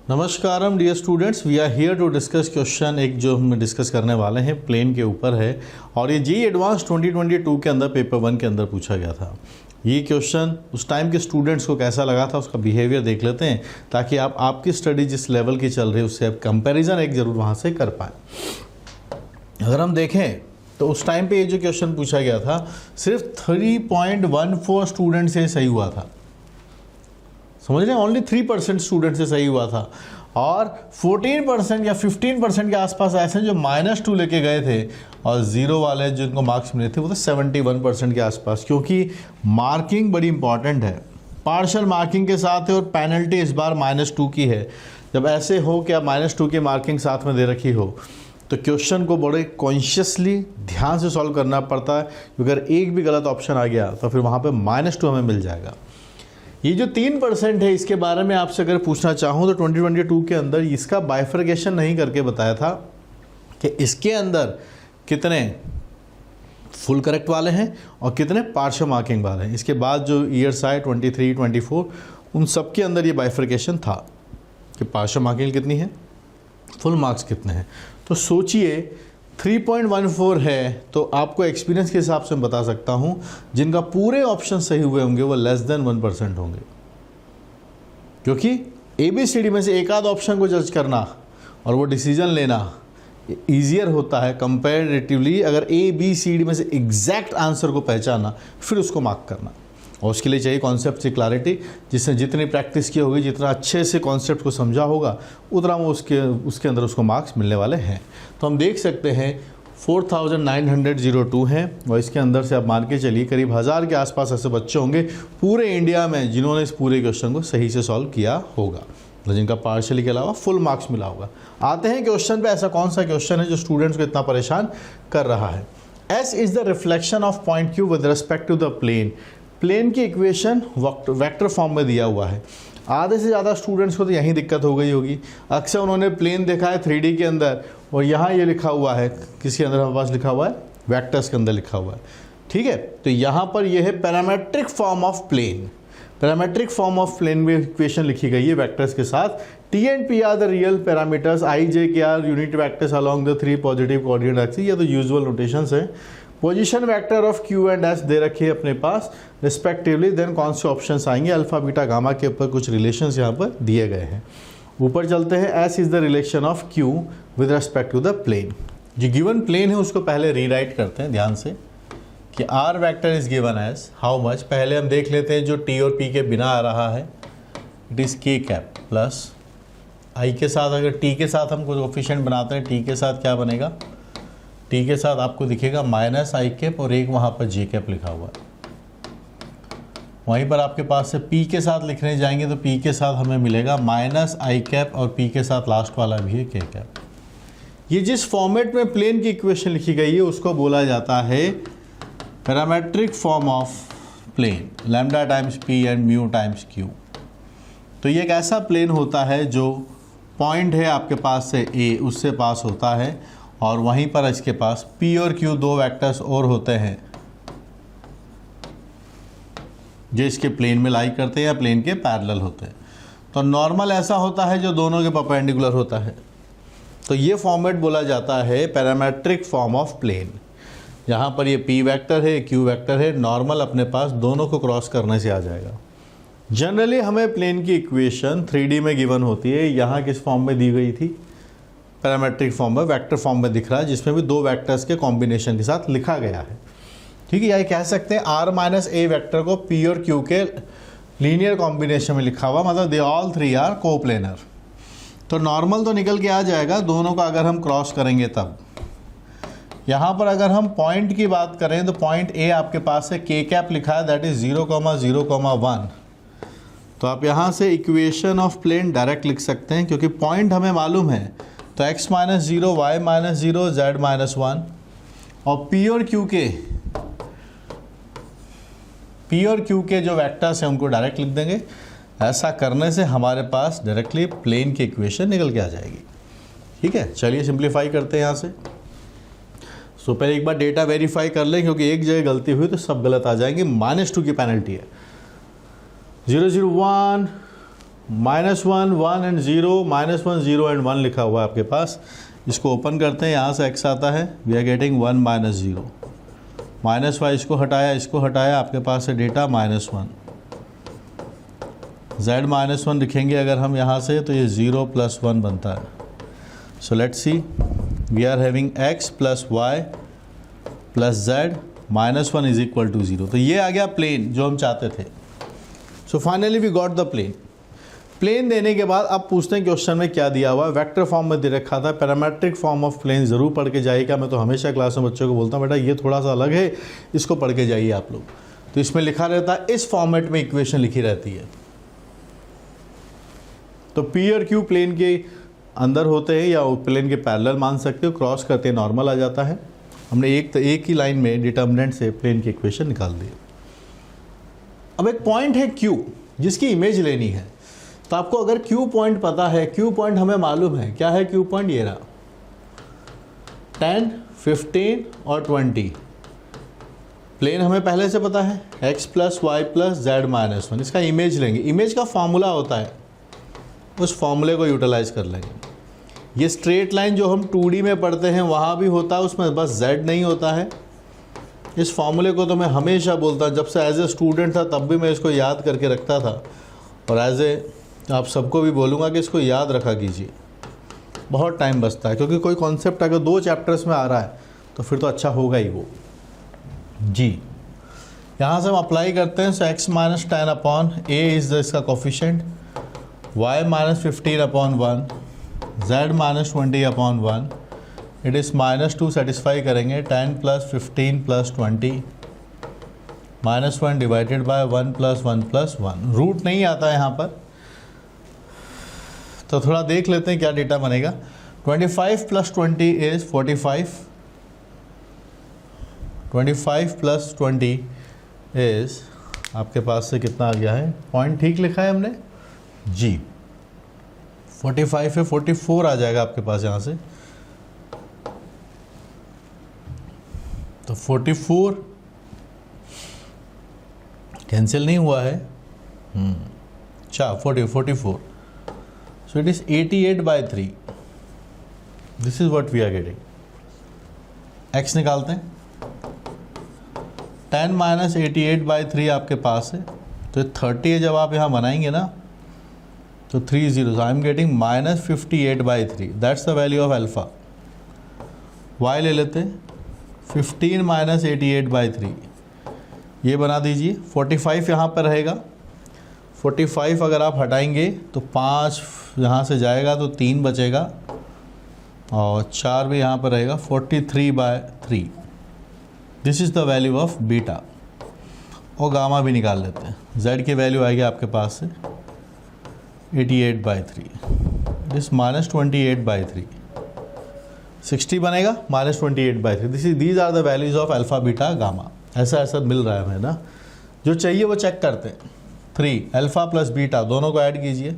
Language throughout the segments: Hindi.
नमस्कारम dear students, we are here to discuss question एक जो हम डिस्कस करने वाले हैं प्लेन के ऊपर है और ये जेईई एडवांस 2022 के अंदर पेपर 1 के अंदर पूछा गया था। ये क्वेश्चन उस टाइम के स्टूडेंट्स को कैसा लगा था उसका बिहेवियर देख लेते हैं ताकि आप आपकी स्टडी जिस लेवल की चल रही है उससे आप कंपैरिजन एक ज़रूर वहाँ से कर पाएँ। अगर हम देखें तो उस टाइम पे ये जो क्वेश्चन पूछा गया था सिर्फ 3.14 स्टूडेंट से सही हुआ था, समझ रहे हैं, ओनली 3% स्टूडेंट से सही हुआ था और 14% या 15% के आसपास ऐसे जो -2 लेके गए थे और ज़ीरो वाले जिनको मार्क्स मिले थे वो तो 71% के आसपास, क्योंकि मार्किंग बड़ी इंपॉर्टेंट है। पार्शल मार्किंग के साथ है और पेनल्टी इस बार -2 की है। जब ऐसे हो कि आप -2 की मार्किंग साथ में दे रखी हो तो क्वेश्चन को बड़े कॉन्शियसली ध्यान से सॉल्व करना पड़ता है, अगर एक भी गलत ऑप्शन आ गया तो फिर वहाँ पे -2 हमें मिल जाएगा। ये जो 3% है इसके बारे में आपसे अगर पूछना चाहूँ तो 2022 के अंदर इसका बाइफर्केशन नहीं करके बताया था कि इसके अंदर कितने फुल करेक्ट वाले हैं और कितने पार्शियल मार्किंग वाले हैं। इसके बाद जो ईयर्स आए 23, 24 उन सब के अंदर ये बाइफर्केशन था कि पार्शियल मार्किंग कितनी है, फुल मार्क्स कितने हैं। तो सोचिए 3.14 है तो आपको एक्सपीरियंस के हिसाब से मैं बता सकता हूं जिनका पूरे ऑप्शन सही हुए होंगे वो लेस देन 1% होंगे, क्योंकि ABCD में से एक आध ऑप्शन को जज करना और वो डिसीजन लेना ईजियर होता है कंपैरेटिवली अगर ABCD में से एग्जैक्ट आंसर को पहचाना फिर उसको मार्क करना। और उसके लिए चाहिए कॉन्सेप्ट की क्लैरिटी, जिसने जितनी प्रैक्टिस की होगी, जितना अच्छे से कॉन्सेप्ट को समझा होगा उतना वो उसके अंदर उसको मार्क्स मिलने वाले हैं। तो हम देख सकते हैं 4902 हैं और इसके अंदर से आप मान के चलिए करीब 1000 के आसपास ऐसे बच्चे होंगे पूरे इंडिया में जिन्होंने इस पूरे क्वेश्चन को सही से सॉल्व किया होगा, जिनका पार्शियली के अलावा फुल मार्क्स मिला होगा। आते हैं क्वेश्चन पे, ऐसा कौन सा क्वेश्चन है जो स्टूडेंट्स को इतना परेशान कर रहा है। S is the reflection of point Q with respect to the plane. Plane की इक्वेशन वेक्टर फॉर्म में दिया हुआ है। आधे से ज़्यादा स्टूडेंट्स को तो यही दिक्कत हो गई होगी। अक्सर उन्होंने प्लेन देखा है 3D के अंदर और यहाँ ये लिखा हुआ है, किसके अंदर हमारे पास लिखा हुआ है, वेक्टर्स के अंदर लिखा हुआ है, ठीक है। तो यहाँ पर ये है parametric form of plane. Parametric form of plane में इक्वेशन लिखी गई है वेक्टर्स के साथ। T and P are the real parameters, I J K are unit vectors along the 3 positive coordinate axis. ये तो यूजुअल नोटेशंस है। Position vector of Q and S दे रखी है अपने पास रिस्पेक्टिवली। देन कौन से ऑप्शंस आएंगे, अल्फा बीटा गामा के ऊपर कुछ रिलेशंस यहाँ पर दिए गए हैं। ऊपर चलते हैं, S is the relation of Q with respect to the plane. जो गिवन प्लेन है उसको पहले रीराइट करते हैं ध्यान से कि R vector is given as how much. पहले हम देख लेते हैं जो T और P के बिना आ रहा है, it is K cap plus I के साथ। अगर T के साथ हम कोई कोफिशिएंट बनाते हैं, T के साथ क्या बनेगा, T के साथ आपको दिखेगा -I कैप और एक वहाँ पर J कैप लिखा हुआ है। वहीं पर आपके पास से P के साथ लिखने जाएंगे तो P के साथ हमें मिलेगा -I कैप और P के साथ लास्ट वाला भी है K कैप। ये जिस फॉर्मेट में प्लेन की इक्वेशन लिखी गई है उसको बोला जाता है parametric form of plane, lambda times P and mu times Q। तो ये एक ऐसा प्लेन होता है जो पॉइंट है आपके पास से A उससे पास होता है और वहीं पर इसके पास P और Q दो वेक्टर्स और होते हैं जो इसके प्लेन में लाई करते हैं या प्लेन के पैरेलल होते हैं। तो नॉर्मल ऐसा होता है जो दोनों के परपेंडिकुलर होता है। तो ये फॉर्मेट बोला जाता है पैरामेट्रिक फॉर्म ऑफ प्लेन। यहाँ पर ये P वेक्टर है, Q वेक्टर है, नॉर्मल अपने पास दोनों को क्रॉस करने से आ जाएगा। जनरली हमें प्लेन की इक्वेशन 3D में गिवन होती है। यहाँ किस फॉर्म में दी गई थी, पैरामेट्रिक फॉर्म में, वेक्टर फॉर्म में दिख रहा है जिसमें भी दो वेक्टर्स के कॉम्बिनेशन के साथ लिखा गया है, ठीक है। यही कह सकते हैं R-A वेक्टर को P और Q के लीनियर कॉम्बिनेशन में लिखा हुआ, मतलब दे ऑल 3 आर कोप्लेनर। तो नॉर्मल तो निकल के आ जाएगा दोनों का अगर हम क्रॉस करेंगे तब। यहाँ पर अगर हम पॉइंट की बात करें तो पॉइंट A आपके पास है K कैप लिखा है, दैट इज 0,0,1। तो आप यहाँ से इक्वेशन ऑफ प्लेन डायरेक्ट लिख सकते हैं क्योंकि पॉइंट हमें मालूम है। तो x - 0, y - 0, z - 1 और P और Q के जो वेक्टर्स हैं उनको डायरेक्ट लिख देंगे। ऐसा करने से हमारे पास डायरेक्टली प्लेन की इक्वेशन निकल के आ जाएगी, ठीक है। चलिए सिंप्लीफाई करते हैं यहाँ से। सो पहले एक बार डेटा वेरीफाई कर लें क्योंकि एक जगह गलती हुई तो सब गलत आ जाएंगे। -2 की पेनल्टी है। 0, 0, 1, -1 1 एंड 0, -1 0 एंड 1 लिखा हुआ है आपके पास। इसको ओपन करते हैं, यहाँ से x आता है, वी आर गेटिंग 1 -0, -y इसको हटाया, आपके पास है डेटा -1, z -1 लिखेंगे अगर हम यहाँ से तो ये 0 + 1 बनता है। So let's see, we are having x + y + z -1 is equal to 0। तो ये आ गया प्लेन जो हम चाहते थे। So finally we got the plane. Plane देने के बाद अब पूछते हैं क्वेश्चन में क्या दिया हुआ है। वेक्टर फॉर्म में दे रखा था, पैरामेट्रिक फॉर्म ऑफ प्लेन ज़रूर पढ़ के जाइएगा। मैं तो हमेशा क्लास में बच्चों को बोलता हूँ बेटा ये थोड़ा सा अलग है, इसको पढ़ के जाइए आप लोग। तो इसमें लिखा रहता है, इस फॉर्मेट में इक्वेशन लिखी रहती है। तो पी और क्यू प्लेन के अंदर होते हैं या प्लेन के पैरेलल मान सकते हो, क्रॉस करते नॉर्मल आ जाता है। हमने एक ही लाइन में डिटर्मिनेंट से प्लेन की इक्वेशन निकाल दी। अब एक पॉइंट है Q जिसकी इमेज लेनी है। तो आपको अगर Q पॉइंट पता है, Q पॉइंट हमें मालूम है क्या है Q पॉइंट, ये रहा 10, 15 और 20। प्लेन हमें पहले से पता है x + y + z -1। इसका इमेज लेंगे, इमेज का फॉर्मूला होता है, उस फॉर्मूले को यूटिलाइज कर लेंगे। ये स्ट्रेट लाइन जो हम 2D में पढ़ते हैं वहाँ भी होता है, उसमें बस z नहीं होता है। इस फॉर्मूले को तो मैं हमेशा बोलता, जब से एज ए स्टूडेंट था तब भी मैं इसको याद करके रखता था, और एज ए आप सबको भी बोलूँगा कि इसको याद रखा कीजिए, बहुत टाइम बचता है। क्योंकि कोई कॉन्सेप्ट अगर 2 चैप्टर्स में आ रहा है तो फिर तो अच्छा होगा ही वो जी। यहाँ से हम अप्लाई करते हैं। सो x - 10/a इज़ इसका coefficient, y - 15/1, z - 20/1, it is -2 satisfy करेंगे। 10 + 15 + 20 -1 डिवाइडेड बाय 1 + 1 + 1। रूट नहीं आता है यहाँ पर, तो थोड़ा देख लेते हैं क्या डेटा बनेगा। 25 + 20 इज़ 45, 25 + 20 इज़ आपके पास से कितना आ गया है, पॉइंट ठीक लिखा है हमने जी, 45 है, 44 आ जाएगा आपके पास यहाँ से। तो 44 कैंसिल नहीं हुआ है, अच्छा 44। So it is 88/3। This is what we are getting. x निकालते हैं, 10 - 88/3 आपके पास है, तो 30 है। जब आप यहाँ बनाएंगे ना तो 3 0, आई am getting -58/3, that's the value of alpha. y ले लेते हैं, 15 - 88/3, ये बना दीजिए। 45 यहाँ पर रहेगा, 45 अगर आप हटाएंगे तो 5 यहाँ से जाएगा तो 3 बचेगा, और 4 भी यहाँ पर रहेगा, 43/3। This is the value of beta. और गामा भी निकाल लेते हैं, z की वैल्यू आएगी आपके पास से 88/3, दिस -28/3, 60 बनेगा, -28/3। These are the values of alpha beta gamma. ऐसा मिल रहा है हमें ना, जो चाहिए वो चेक करते हैं। 3 अल्फ़ा + बीटा दोनों को ऐड कीजिए।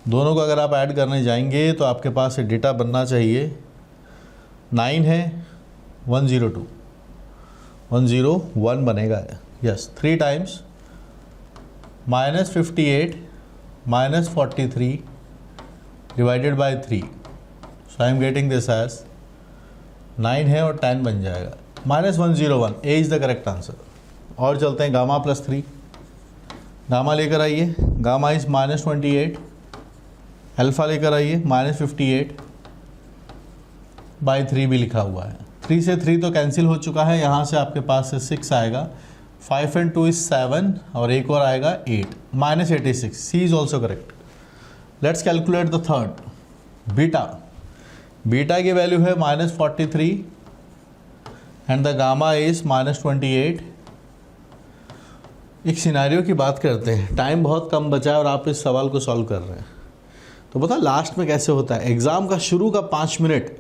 दोनों को अगर आप ऐड करने जाएंगे तो आपके पास डेटा बनना चाहिए 9 है, 102, 101 बनेगा। Yes, 3 times -58 -43 divided by 3। So I am getting this as 9 है और 10 बन जाएगा, -101। A is the correct answer. और चलते हैं गामा +3, गामा लेकर आइए, गामा इज़ -28, अल्फ़ा लेकर आइए -58/3 भी लिखा हुआ है। 3 से 3 तो कैंसिल हो चुका है, यहाँ से आपके पास से 6 आएगा, 5 and 2 is 7, और एक और आएगा 8, -86। C is also correct. Let's calculate the third, beta. Beta की वैल्यू है -43 एंड द गामा इज -28। एक सिनारियो की बात करते हैं, टाइम बहुत कम बचा है और आप इस सवाल को सॉल्व कर रहे हैं। तो पता लास्ट में कैसे होता है, एग्ज़ाम का शुरू का 5 मिनट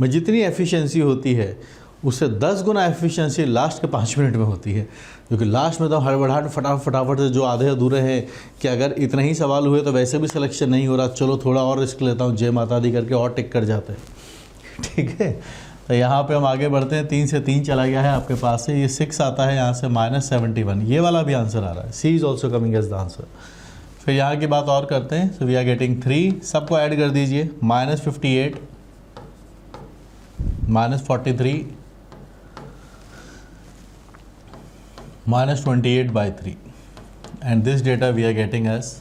में जितनी एफिशिएंसी होती है उससे 10 गुना एफिशिएंसी लास्ट के 5 मिनट में होती है। क्योंकि लास्ट में तो हड़बड़ाहट फटाफट से जो आधे अधूरे हैं कि अगर इतने ही सवाल हुए तो वैसे भी सिलेक्शन नहीं हो रहा, चलो थोड़ा और रिस्क लेता हूँ, जय माता दी करके और टिक कर जाते हैं। ठीक है, तो यहाँ पे हम आगे बढ़ते हैं। 3 से 3 चला गया है आपके पास से, ये 6 आता है, यहाँ से -71। ये वाला भी आंसर आ रहा है, C is also coming as the answer. फिर यहाँ की बात और करते हैं। सो वी आर गेटिंग 3, सबको ऐड कर दीजिए, -58 -43 -28/3 and this data we are getting as,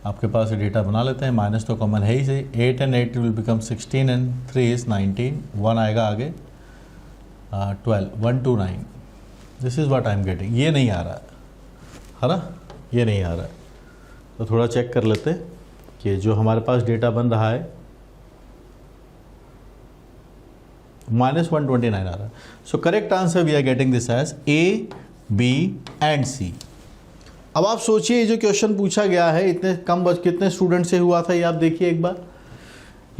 आपके पास ये डेटा बना लेते हैं, माइनस तो कॉमन है ही से, 8 and 8 will become 16 and 3 is 19, 1 आएगा आगे, 12, 129, this is what I am getting. ये नहीं आ रहा है ना, ये नहीं आ रहा है, तो थोड़ा चेक कर लेते हैं कि जो हमारे पास डेटा बन रहा है -129 आ रहा है। So correct answer we are getting this as A, B and C। अब आप सोचिए जो क्वेश्चन पूछा गया है इतने कम कितने स्टूडेंट से हुआ था, ये आप देखिए एक बार,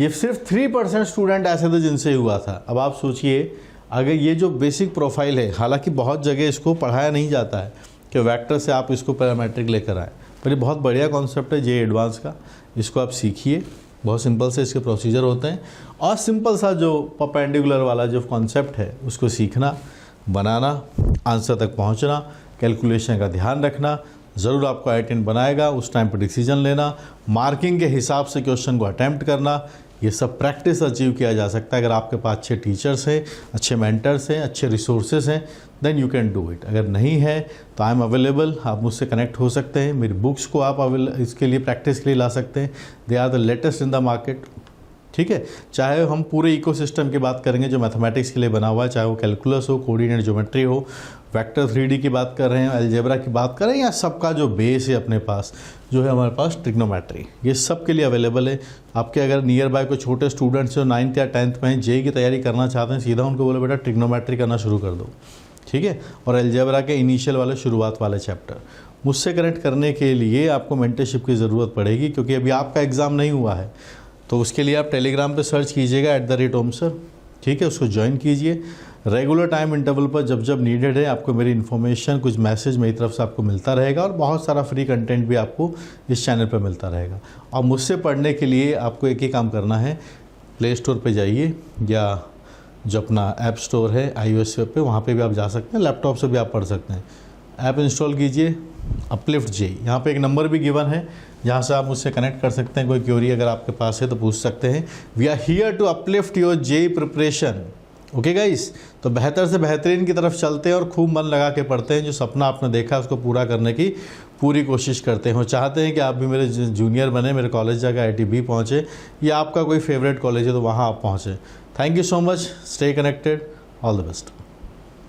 ये सिर्फ 3% स्टूडेंट ऐसे थे जिनसे हुआ था। अब आप सोचिए अगर ये जो बेसिक प्रोफाइल है, हालांकि बहुत जगह इसको पढ़ाया नहीं जाता है कि वेक्टर से आप इसको पैरामेट्रिक लेकर आए, पर ये बहुत बढ़िया कॉन्सेप्ट है जे एडवांस का, इसको आप सीखिए, बहुत सिंपल से इसके प्रोसीजर होते हैं, और सिंपल सा जो परपेंडिकुलर वाला जो कॉन्सेप्ट है उसको सीखना, बनाना, आंसर तक पहुंचना, कैलकुलेशन का ध्यान रखना, ज़रूर आपको I10 बनाएगा, उस टाइम पर डिसीजन लेना, मार्किंग के हिसाब से क्वेश्चन को अटैम्प्ट करना, ये सब प्रैक्टिस अचीव किया जा सकता है अगर आपके पास अच्छे टीचर्स हैं, अच्छे मेंटर्स हैं, अच्छे रिसोर्सेज हैं, then you can do it. अगर नहीं है तो आई एम अवेलेबल, आप मुझसे कनेक्ट हो सकते हैं, मेरी बुक्स को आप इसके लिए प्रैक्टिस के लिए ला सकते हैं, they are the latest in the market, ठीक है। चाहे हम पूरे इकोसिस्टम की बात करेंगे जो मैथमेटिक्स के लिए बना हुआ है, चाहे वो कैलकुलस हो, कोऑर्डिनेट ज्योमेट्री हो, वेक्टर 3D की बात कर रहे हैं, अलजेब्रा की बात कर रहे हैं, या सबका जो बेस है अपने पास जो है हमारे पास ट्रिग्नोमेट्री, ये सब के लिए अवेलेबल है। आपके अगर नियर बाय कोई छोटे स्टूडेंट्स जो 9th या 10th में जेईई की तैयारी करना चाहते हैं, सीधा उनको बोलो बेटा ट्रिग्नोमेट्री करना शुरू कर दो, ठीक है, और अलजेब्रा के इनिशियल वाले शुरुआत वाले चैप्टर। मुझसे कनेक्ट करने के लिए आपको मेंटरशिप की ज़रूरत पड़ेगी, क्योंकि अभी आपका एग्ज़ाम नहीं हुआ है, तो उसके लिए आप टेलीग्राम पे सर्च कीजिएगा @omsir, ठीक है, उसको ज्वाइन कीजिए। रेगुलर टाइम इंटरवल पर जब जब नीडेड है आपको मेरी इन्फॉर्मेशन, कुछ मैसेज मेरी तरफ से आपको मिलता रहेगा, और बहुत सारा फ्री कंटेंट भी आपको इस चैनल पर मिलता रहेगा। और मुझसे पढ़ने के लिए आपको एक ही काम करना है, प्ले स्टोर पर जाइए, या जो अपना ऐप स्टोर है iOS पे, वहाँ पे भी आप जा सकते हैं, लैपटॉप से भी आप पढ़ सकते हैं। ऐप इंस्टॉल कीजिए, अपलिफ्ट जेईई, यहाँ पे एक नंबर भी गिवन है जहाँ से आप मुझसे कनेक्ट कर सकते हैं, कोई क्वेरी अगर आपके पास है तो पूछ सकते हैं। We are here to uplift your JEE preparation, okay guys. तो बेहतर से बेहतरीन की तरफ चलते हैं और खूब मन लगा के पढ़ते हैं, जो सपना आपने देखा है उसको पूरा करने की पूरी कोशिश करते हैं, और चाहते हैं कि आप भी मेरे जूनियर बने, मेरे कॉलेज जाकर IIT पहुँचे, या आपका कोई फेवरेट कॉलेज है तो वहाँ आप पहुँचे। Thank you so much, stay connected, all the best.